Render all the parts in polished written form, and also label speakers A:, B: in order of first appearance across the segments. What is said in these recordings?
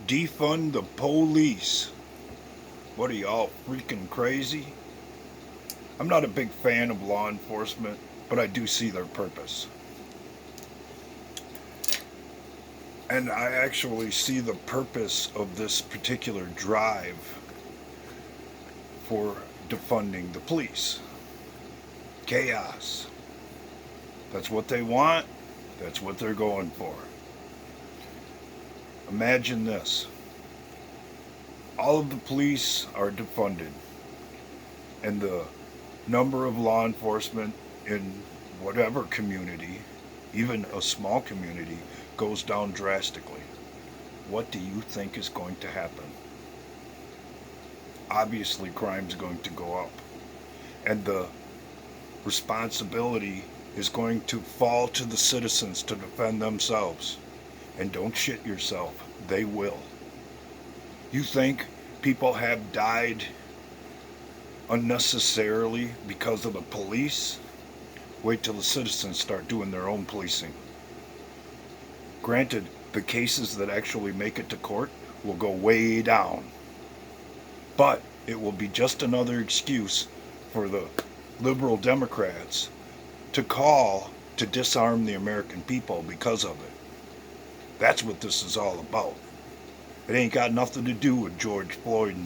A: Defund the police. What are y'all freaking crazy? I'm not a big fan of law enforcement, but I do see their purpose. And I actually see the purpose of this particular drive for defunding the police. Chaos. That's what they want. That's what they're going for. Imagine this. All of the police are defunded, and the number of law enforcement in whatever community, even a small community, goes down drastically. What do you think is going to happen? Obviously, crime's going to go up, and the responsibility is going to fall to the citizens to defend themselves. And don't shit yourself, they will. You think people have died unnecessarily because of the police? Wait till the citizens start doing their own policing. Granted, the cases that actually make it to court will go way down. But it will be just another excuse for the liberal Democrats to call to disarm the American people because of it. That's what this is all about. It ain't got nothing to do with George Floyd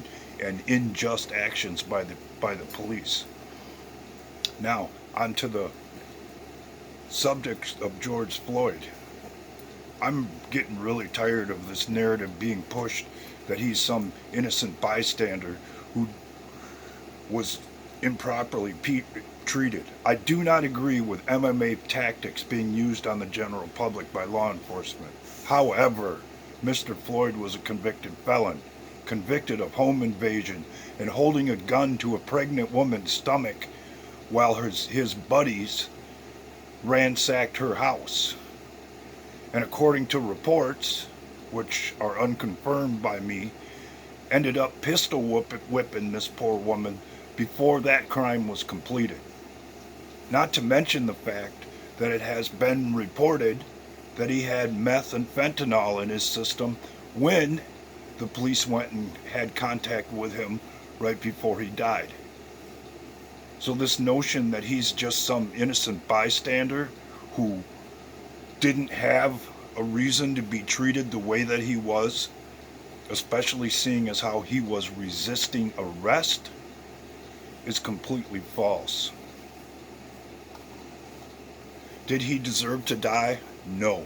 A: and unjust actions by the police. Now, on to the subject of George Floyd. I'm getting really tired of this narrative being pushed that he's some innocent bystander who was improperly treated. I do not agree with MMA tactics being used on the general public by law enforcement. However, Mr. Floyd was a convicted felon, convicted of home invasion and holding a gun to a pregnant woman's stomach while his buddies ransacked her house. And according to reports, which are unconfirmed by me, ended up pistol whipping this poor woman before that crime was completed. Not to mention the fact that it has been reported that he had meth and fentanyl in his system when the police went and had contact with him right before he died. So this notion that he's just some innocent bystander who didn't have a reason to be treated the way that he was, especially seeing as how he was resisting arrest, is completely false. Did he deserve to die? No.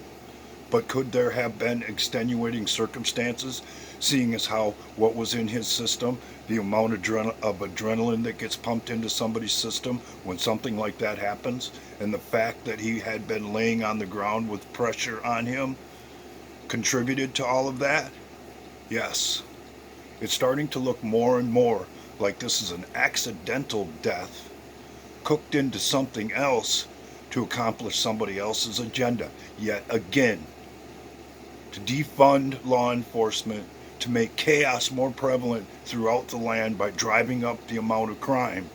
A: But could there have been extenuating circumstances, seeing as how what was in his system, the amount of adrenaline that gets pumped into somebody's system when something like that happens, and the fact that he had been laying on the ground with pressure on him, contributed to all of that? Yes. It's starting to look more and more like this is an accidental death cooked into something else to accomplish somebody else's agenda. Yet again, to defund law enforcement, to make chaos more prevalent throughout the land by driving up the amount of crime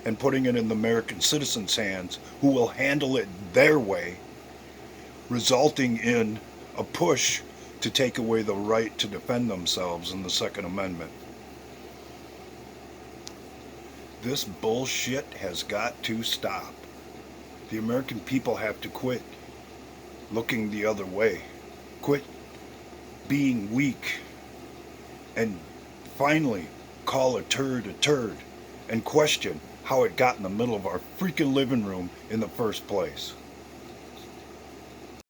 A: and putting it in the American citizens' hands, who will handle it their way, resulting in a push to take away the right to defend themselves in the Second Amendment. This bullshit has got to stop. The American people have to quit looking the other way. Quit being weak and finally call a turd and question how it got in the middle of our freaking living room in the first place.